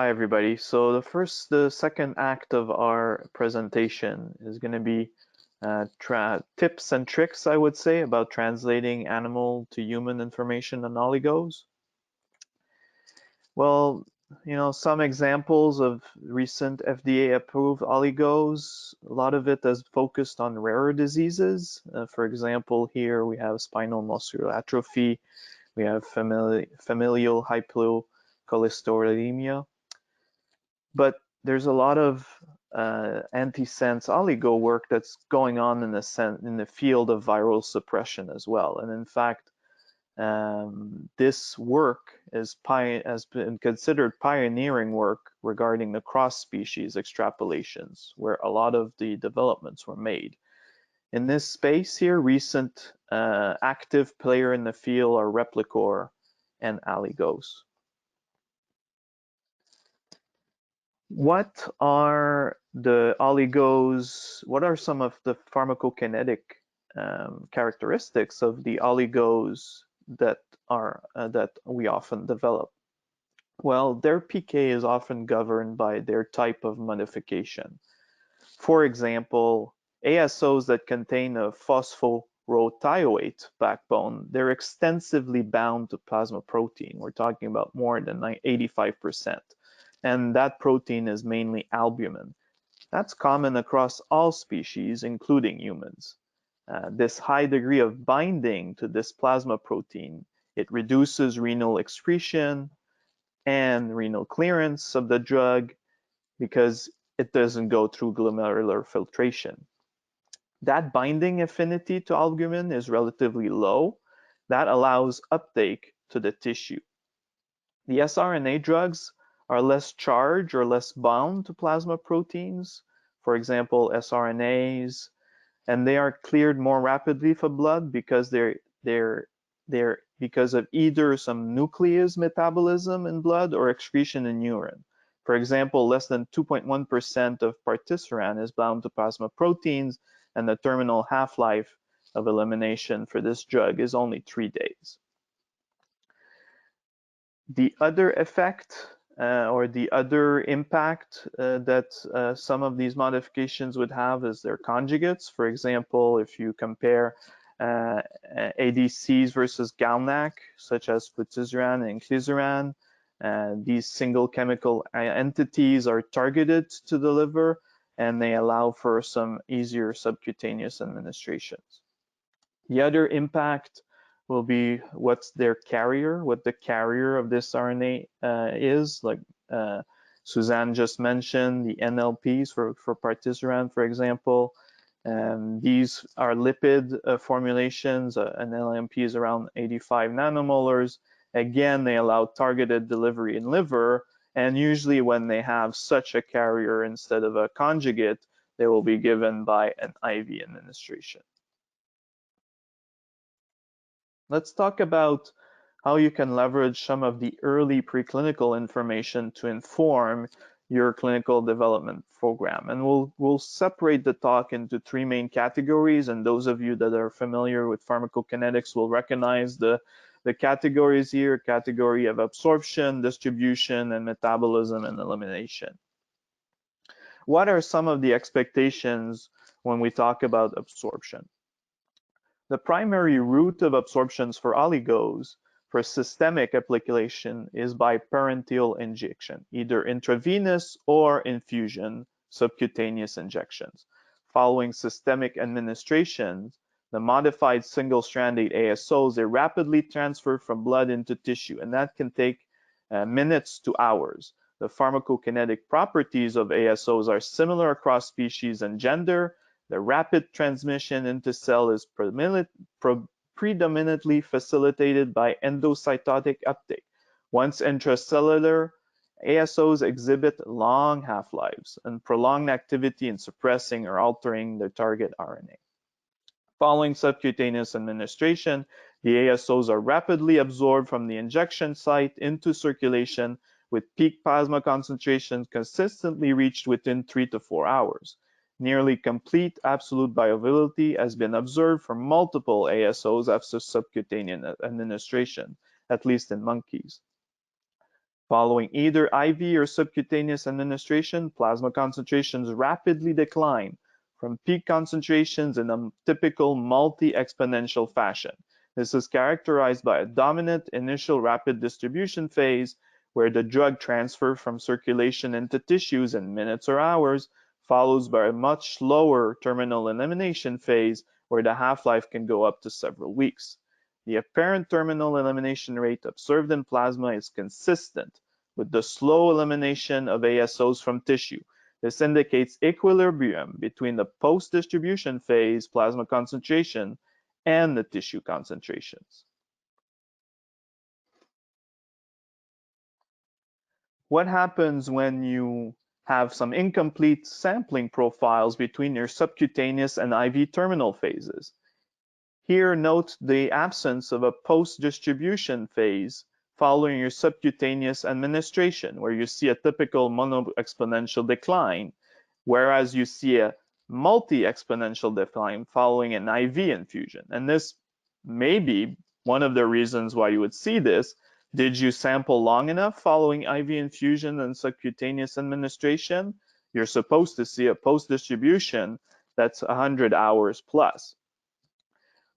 Hi everybody. So the second act of our presentation is going to be tips and tricks, I would say, about translating animal to human information on oligos. Well, some examples of recent FDA-approved oligos, a lot of it is focused on rarer diseases. For example, here we have spinal muscular atrophy, we have familial hypercholesterolemia. But there's a lot of antisense oligo work that's going on in the field of viral suppression as well. And in fact, this work has been considered pioneering work regarding the cross-species extrapolations, where a lot of the developments were made. In this space here, recent active player in the field are Replicor and oligos. What are the oligos? What are some of the pharmacokinetic characteristics of the oligos that we often develop? Well, their PK is often governed by their type of modification. For example, ASOs that contain a phosphorothioate backbone, they're extensively bound to plasma protein. We're talking about more than 85%. And that protein is mainly albumin. That's common across all species, including humans. This high degree of binding to this plasma protein, it reduces renal excretion and renal clearance of the drug because it doesn't go through glomerular filtration. That binding affinity to albumin is relatively low. That allows uptake to the tissue. The siRNA drugs are less charged or less bound to plasma proteins, for example, siRNAs, and they are cleared more rapidly from blood because because of either some nucleus metabolism in blood or excretion in urine. For example, less than 2.1% of partisiran is bound to plasma proteins, and the terminal half-life of elimination for this drug is only 3 days. The other effect or the other impact that some of these modifications would have is their conjugates. For example, if you compare ADCs versus GalNAc, such as patisiran and inclisiran, these single chemical entities are targeted to the liver, and they allow for some easier subcutaneous administrations. The other impact will be what's their carrier, what the carrier of this RNA is, like Suzanne just mentioned, the NLPs for partisiran, for example. These are lipid formulations. An LNP is around 85 nanomolars. Again, they allow targeted delivery in liver, and usually when they have such a carrier instead of a conjugate, they will be given by an IV administration. Let's talk about how you can leverage some of the early preclinical information to inform your clinical development program. And we'll separate the talk into 3 main categories, and those of you that are familiar with pharmacokinetics will recognize the categories here: category of absorption, distribution, and metabolism and elimination. What are some of the expectations when we talk about absorption? The primary route of absorptions for oligos for systemic application is by parenteral injection, either intravenous or infusion, subcutaneous injections. Following systemic administration, the modified single-stranded ASOs, they rapidly transfer from blood into tissue, and that can take minutes to hours. The pharmacokinetic properties of ASOs are similar across species and gender. The rapid transmission into cell is predominantly facilitated by endocytotic uptake. Once intracellular, ASOs exhibit long half-lives and prolonged activity in suppressing or altering the target RNA. Following subcutaneous administration, the ASOs are rapidly absorbed from the injection site into circulation, with peak plasma concentrations consistently reached within 3 to 4 hours. Nearly complete absolute bioavailability has been observed for multiple ASOs after subcutaneous administration, at least in monkeys. Following either IV or subcutaneous administration, plasma concentrations rapidly decline from peak concentrations in a typical multi-exponential fashion. This is characterized by a dominant initial rapid distribution phase where the drug transfers from circulation into tissues in minutes or hours, followed by a much slower terminal elimination phase where the half-life can go up to several weeks. The apparent terminal elimination rate observed in plasma is consistent with the slow elimination of ASOs from tissue. This indicates equilibrium between the post-distribution phase plasma concentration and the tissue concentrations. What happens when you have some incomplete sampling profiles between your subcutaneous and IV terminal phases? Here, note the absence of a post-distribution phase following your subcutaneous administration, where you see a typical mono-exponential decline, whereas you see a multi-exponential decline following an IV infusion. And this may be one of the reasons why you would see this. Did you sample long enough following IV infusion and subcutaneous administration? You're supposed to see a post-distribution that's 100 hours plus.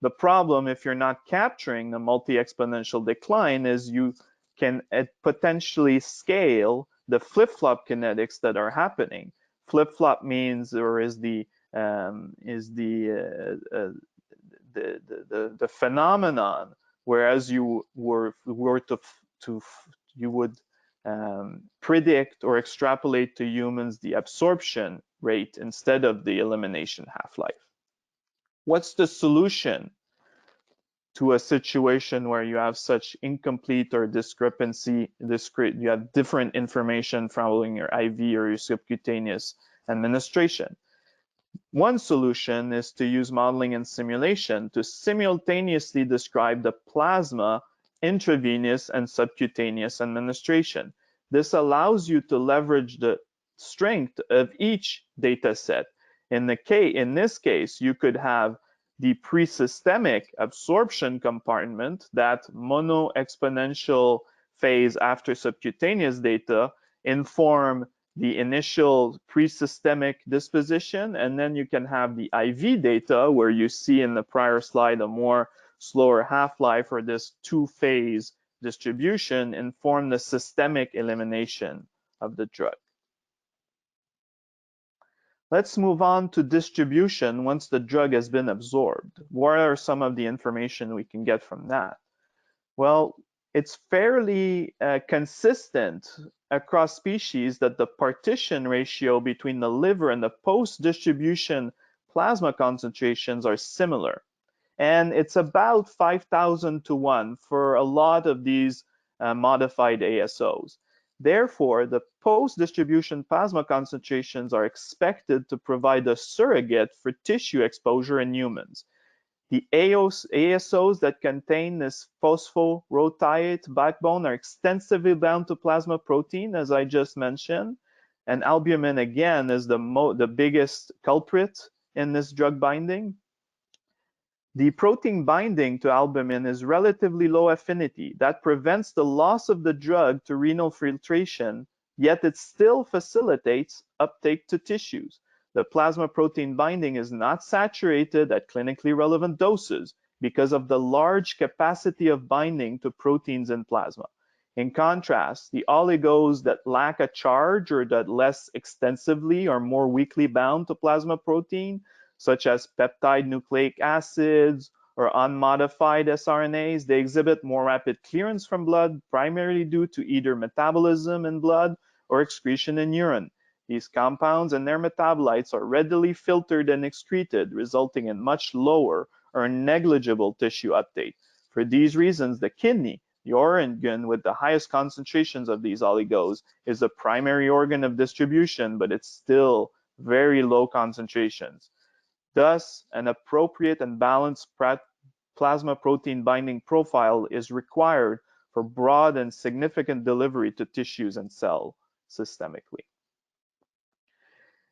The problem, if you're not capturing the multi-exponential decline, is you can potentially scale the flip-flop kinetics that are happening. Flip-flop means, or is the phenomenon, whereas you would predict or extrapolate to humans the absorption rate instead of the elimination half-life. What's the solution to a situation where you have such incomplete or discrepancy, you have different information following your IV or your subcutaneous administration? One solution is to use modeling and simulation to simultaneously describe the plasma, intravenous, and subcutaneous administration. This allows you to leverage the strength of each data set. In this case, you could have the pre-systemic absorption compartment, that mono-exponential phase after subcutaneous data, inform the initial pre-systemic disposition, and then you can have the IV data where you see in the prior slide a more slower half-life, or this two-phase distribution, inform the systemic elimination of the drug. Let's move on to distribution once the drug has been absorbed. What are some of the information we can get from that? Well, it's fairly consistent across species that the partition ratio between the liver and the post-distribution plasma concentrations are similar. And it's about 5,000 to 1 for a lot of these modified ASOs. Therefore, the post-distribution plasma concentrations are expected to provide a surrogate for tissue exposure in humans. The ASOs that contain this phosphorothioate backbone are extensively bound to plasma protein, as I just mentioned, and albumin, again, is the biggest culprit in this drug binding. The protein binding to albumin is relatively low affinity. That prevents the loss of the drug to renal filtration, yet it still facilitates uptake to tissues. The plasma protein binding is not saturated at clinically relevant doses because of the large capacity of binding to proteins in plasma. In contrast, the oligos that lack a charge or that less extensively are more weakly bound to plasma protein, such as peptide nucleic acids or unmodified sRNAs, they exhibit more rapid clearance from blood, primarily due to either metabolism in blood or excretion in urine. These compounds and their metabolites are readily filtered and excreted, resulting in much lower or negligible tissue uptake. For these reasons, the kidney, the organ with the highest concentrations of these oligos, is the primary organ of distribution, but it's still very low concentrations. Thus, an appropriate and balanced plasma protein binding profile is required for broad and significant delivery to tissues and cells systemically.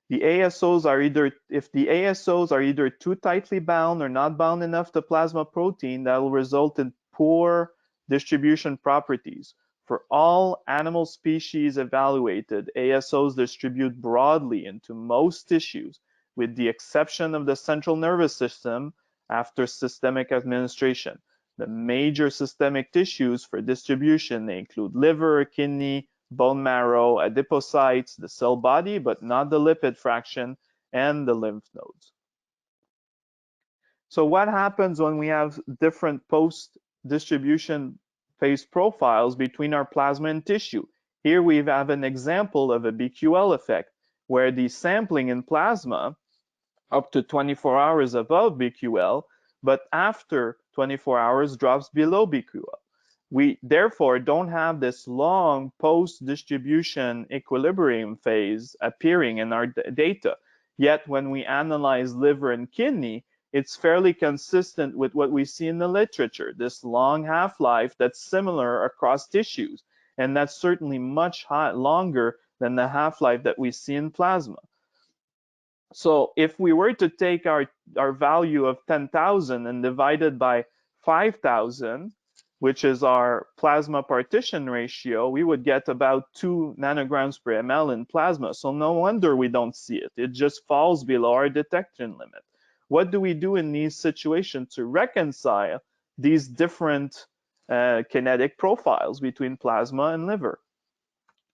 The ASOs are if the ASOs are either too tightly bound or not bound enough to plasma protein, that will result in poor distribution properties. For all animal species evaluated, ASOs distribute broadly into most tissues, with the exception of the central nervous system after systemic administration. The major systemic tissues for distribution, they include liver, kidney, bone marrow, adipocytes, the cell body, but not the lipid fraction, and the lymph nodes. So what happens when we have different post-distribution phase profiles between our plasma and tissue? Here we have an example of a BQL effect, where the sampling in plasma up to 24 hours above BQL, but after 24 hours drops below BQL. We therefore don't have this long post-distribution equilibrium phase appearing in our data. Yet when we analyze liver and kidney, it's fairly consistent with what we see in the literature, this long half-life that's similar across tissues. And that's certainly much longer than the half-life that we see in plasma. So if we were to take our value of 10,000 and divide it by 5,000, which is our plasma partition ratio, we would get about 2 nanograms per ml in plasma. So no wonder we don't see it. It just falls below our detection limit. What do we do in these situations to reconcile these different kinetic profiles between plasma and liver?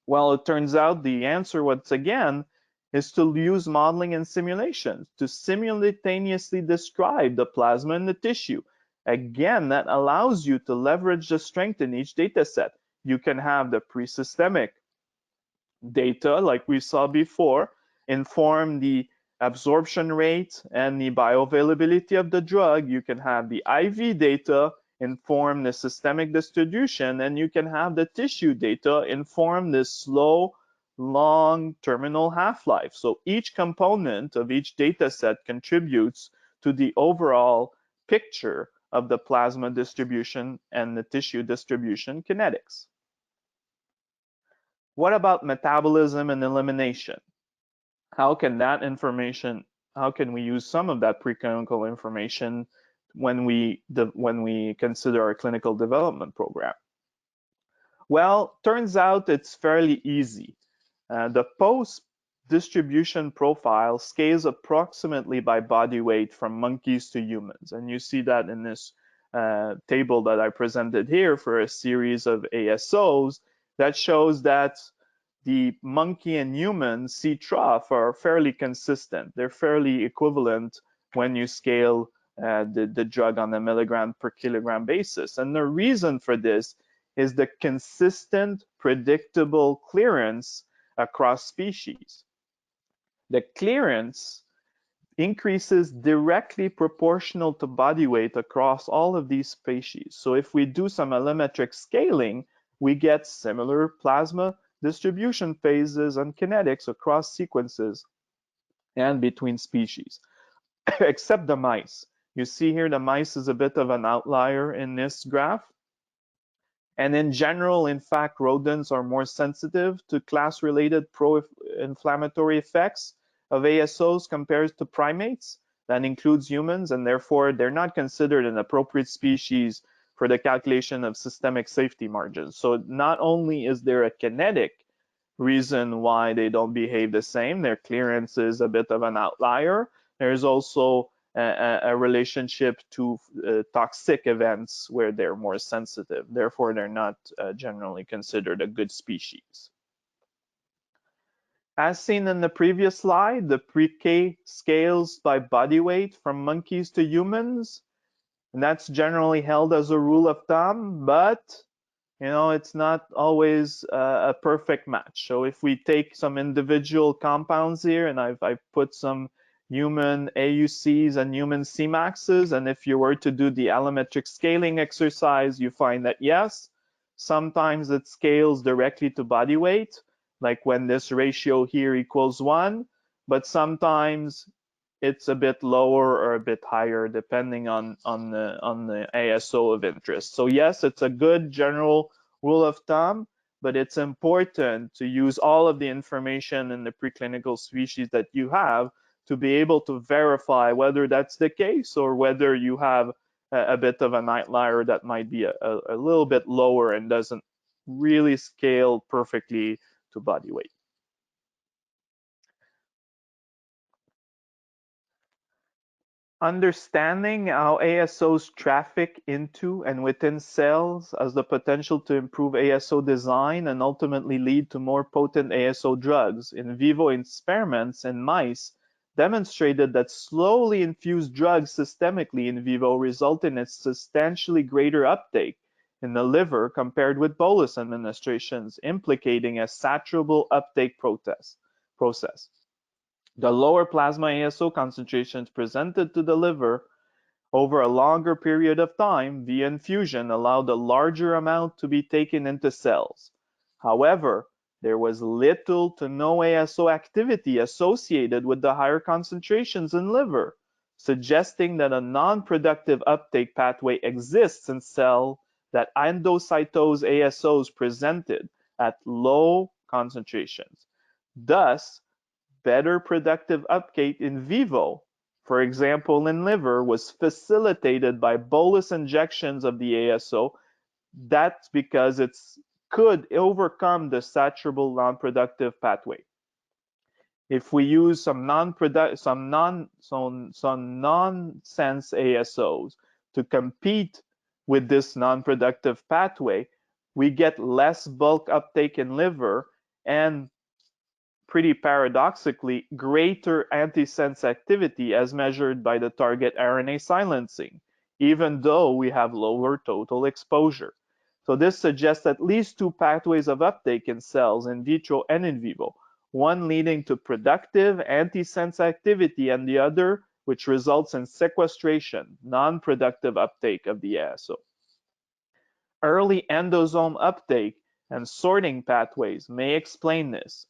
Well, it turns out the answer, once again, is to use modeling and simulations to simultaneously describe the plasma and the tissue. Again, that allows you to leverage the strength in each data set. You can have the pre-systemic data, like we saw before, inform the absorption rate and the bioavailability of the drug. You can have the IV data inform the systemic distribution, and you can have the tissue data inform the slow, long terminal half-life. So each component of each data set contributes to the overall picture of the plasma distribution and the tissue distribution kinetics. What about metabolism and elimination? How can we use some of that preclinical information when we consider our clinical development program? Well, turns out it's fairly easy. The post-distribution profile scales approximately by body weight from monkeys to humans. And you see that in this table that I presented here for a series of ASOs that shows that the monkey and human C trough are fairly consistent. They're fairly equivalent when you scale the drug on a milligram per kilogram basis. And the reason for this is the consistent, predictable clearance across species. The clearance increases directly proportional to body weight across all of these species. So if we do some allometric scaling, we get similar plasma distribution phases and kinetics across sequences and between species, except the mice. You see here the mice is a bit of an outlier in this graph. And in general, in fact, rodents are more sensitive to class-related pro-inflammatory effects of ASOs compared to primates. That includes humans, and therefore they're not considered an appropriate species for the calculation of systemic safety margins. So not only is there a kinetic reason why they don't behave the same, their clearance is a bit of an outlier. There's also a relationship to toxic events where they're more sensitive. Therefore, they're not generally considered a good species. As seen in the previous slide, the pre-K scales by body weight from monkeys to humans. And that's generally held as a rule of thumb, but it's not always a perfect match. So if we take some individual compounds here, and I've put some human AUCs and human Cmaxes, and if you were to do the allometric scaling exercise, you find that yes, sometimes it scales directly to body weight, like when this ratio here equals 1, but sometimes it's a bit lower or a bit higher depending on the ASO of interest. So yes, it's a good general rule of thumb, but it's important to use all of the information in the preclinical species that you have to be able to verify whether that's the case or whether you have a bit of an outlier that might be a little bit lower and doesn't really scale perfectly to body weight. Understanding how ASOs traffic into and within cells has the potential to improve ASO design and ultimately lead to more potent ASO drugs. In vivo experiments in mice demonstrated that slowly infused drugs systemically in vivo result in a substantially greater uptake in the liver compared with bolus administrations, implicating a saturable uptake process. The lower plasma ASO concentrations presented to the liver over a longer period of time via infusion allowed a larger amount to be taken into cells. However, there was little to no ASO activity associated with the higher concentrations in liver, suggesting that a non-productive uptake pathway exists in cells that endocytose ASOs presented at low concentrations. Thus, better productive uptake in vivo, for example in liver, was facilitated by bolus injections of the ASO. That's because it could overcome the saturable non-productive pathway. If we use some nonsense ASOs to compete with this non-productive pathway, we get less bulk uptake in liver and pretty paradoxically, greater antisense activity as measured by the target RNA silencing, even though we have lower total exposure. So this suggests at least two pathways of uptake in cells in vitro and in vivo, one leading to productive antisense activity and the other which results in sequestration, non-productive uptake of the ASO. Early endosome uptake and sorting pathways may explain this.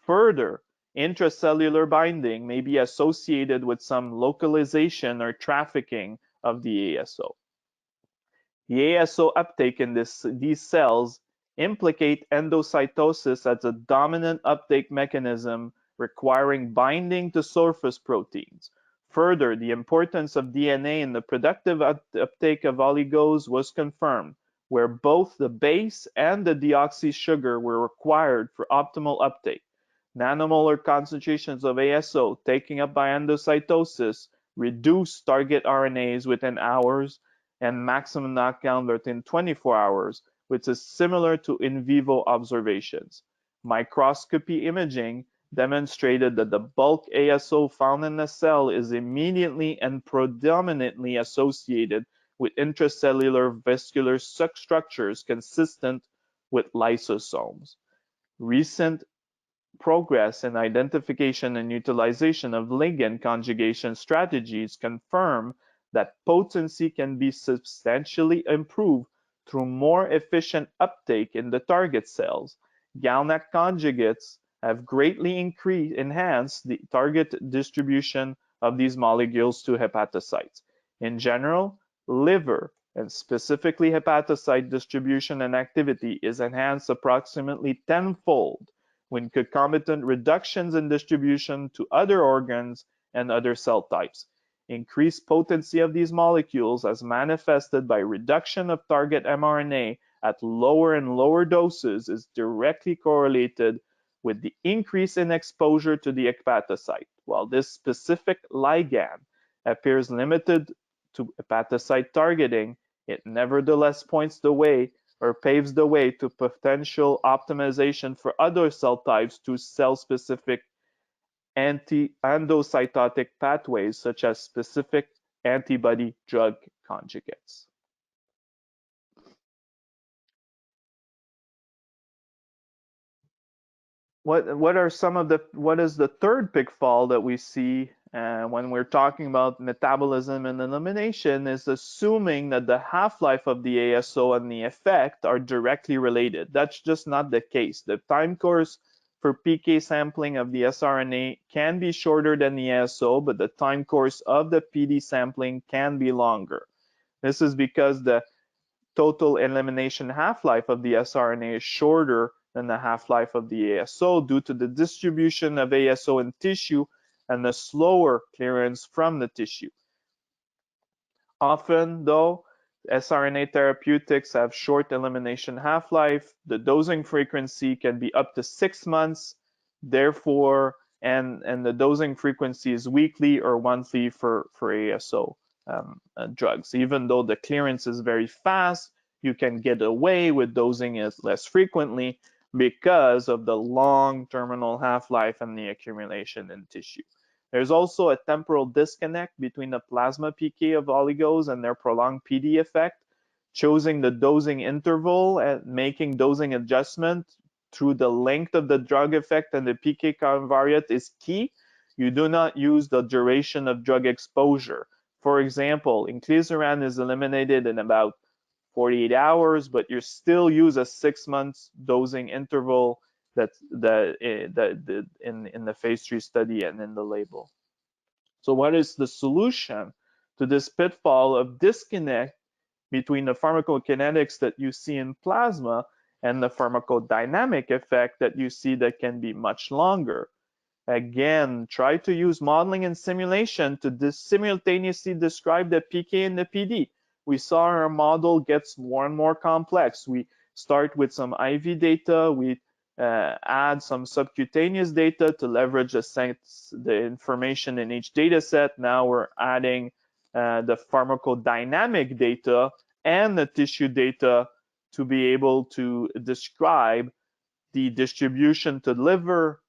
Further, intracellular binding may be associated with some localization or trafficking of the ASO. The ASO uptake in these cells implicate endocytosis as a dominant uptake mechanism requiring binding to surface proteins. Further, the importance of DNA in the productive uptake of oligos was confirmed, where both the base and the deoxy sugar were required for optimal uptake. Nanomolar concentrations of ASO taken up by endocytosis reduce target RNAs within hours and maximum knockdown within 24 hours, which is similar to in vivo observations. Microscopy imaging demonstrated that the bulk ASO found in the cell is immediately and predominantly associated with intracellular vascular structures consistent with lysosomes. Recent progress in identification and utilization of ligand conjugation strategies confirm that potency can be substantially improved through more efficient uptake in the target cells. GalNAc conjugates have greatly enhanced the target distribution of these molecules to hepatocytes. In general, liver, and specifically hepatocyte distribution and activity is enhanced approximately tenfold when concomitant reductions in distribution to other organs and other cell types. Increased potency of these molecules as manifested by reduction of target mRNA at lower and lower doses is directly correlated with the increase in exposure to the hepatocyte. While this specific ligand appears limited to hepatocyte targeting, it nevertheless points the way or paves the way to potential optimization for other cell types to cell-specific endocytotic pathways such as specific antibody drug conjugates. What is the third pitfall that we see when we're talking about metabolism and elimination is assuming that the half-life of the ASO and the effect are directly related. That's just not the case. The time course for PK sampling of the sRNA can be shorter than the ASO, but the time course of the PD sampling can be longer. This is because the total elimination half-life of the sRNA is shorter than the half-life of the ASO due to the distribution of ASO in tissue and the slower clearance from the tissue. Often, though, siRNA therapeutics have short elimination half-life. The dosing frequency can be up to 6 months, therefore, and the dosing frequency is weekly or monthly for ASO drugs. Even though the clearance is very fast, you can get away with dosing it less frequently because of the long terminal half-life and the accumulation in tissue. There's also a temporal disconnect between the plasma PK of oligos and their prolonged PD effect. Choosing the dosing interval and making dosing adjustment through the length of the drug effect and the PK covariate is key. You do not use the duration of drug exposure. For example, inclisiran is eliminated in about 48 hours, but you still use a 6 months dosing interval that's in the phase 3 study and in the label. So what is the solution to this pitfall of disconnect between the pharmacokinetics that you see in plasma and the pharmacodynamic effect that you see that can be much longer? Again, try to use modeling and simulation to simultaneously describe the PK and the PD. We saw our model gets more and more complex. We start with some IV data, we add some subcutaneous data to leverage the information in each data set. Now we're adding the pharmacodynamic data and the tissue data to be able to describe the distribution to liver,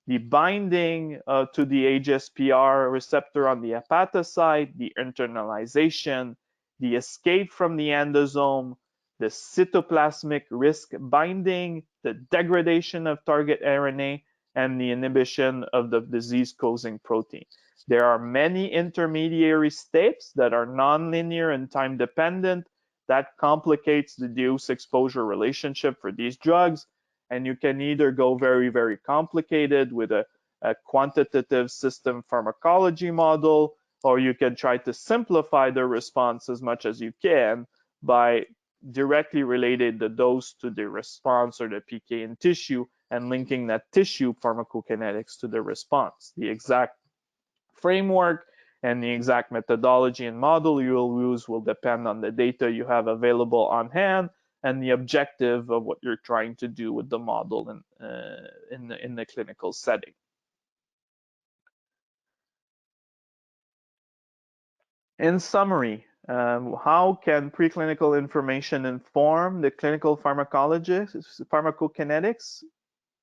the binding to the HSPR receptor on the hepatocyte, the internalization, the escape from the endosome, the cytoplasmic risk binding, the degradation of target RNA, and the inhibition of the disease-causing protein. There are many intermediary steps that are nonlinear and time-dependent. That complicates the dose-exposure relationship for these drugs. And you can either go very, very complicated with a quantitative system pharmacology model, or you can try to simplify the response as much as you can by directly relating the dose to the response or the PK in tissue and linking that tissue pharmacokinetics to the response. The exact framework and the exact methodology and model you will use will depend on the data you have available on hand and the objective of what you're trying to do with the model in the clinical setting. In summary, how can preclinical information inform the clinical pharmacokinetics?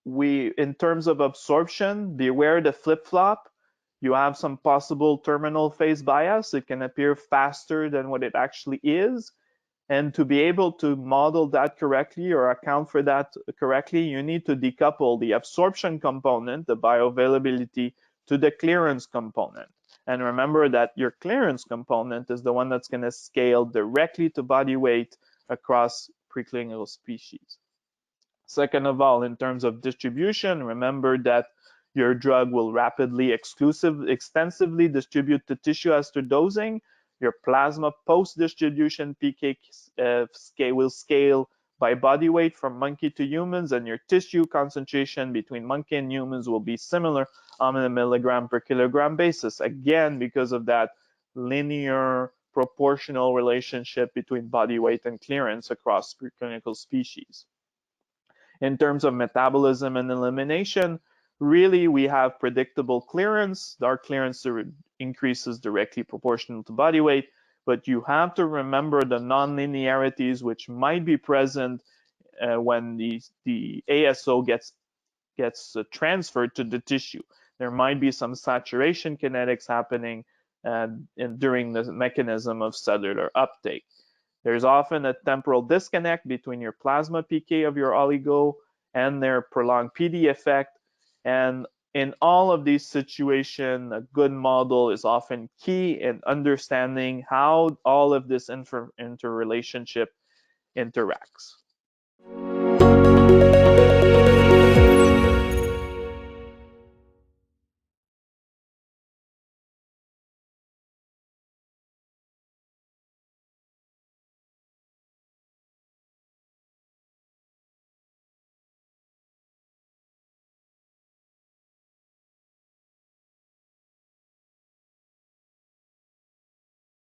In terms of absorption, beware the flip-flop. You have some possible terminal phase bias. It can appear faster than what it actually is. And to be able to model that correctly or account for that correctly, you need to decouple the absorption component, the bioavailability, to the clearance component. And remember that your clearance component is the one that's going to scale directly to body weight across preclinical species. Second of all, in terms of distribution, remember that your drug will rapidly, extensively distribute to tissue after dosing. Your plasma post-distribution PK will scale by body weight from monkey to humans, and your tissue concentration between monkey and humans will be similar on a milligram per kilogram basis. Again, because of that linear proportional relationship between body weight and clearance across preclinical species. In terms of metabolism and elimination, really we have predictable clearance. Our clearance increases directly proportional to body weight, but you have to remember the non-linearities which might be present when the ASO gets transferred to the tissue. There might be some saturation kinetics happening during the mechanism of cellular uptake. There's often a temporal disconnect between your plasma PK of your oligo and their prolonged PD effect. And in all of these situations, a good model is often key in understanding how all of this interrelationship interacts.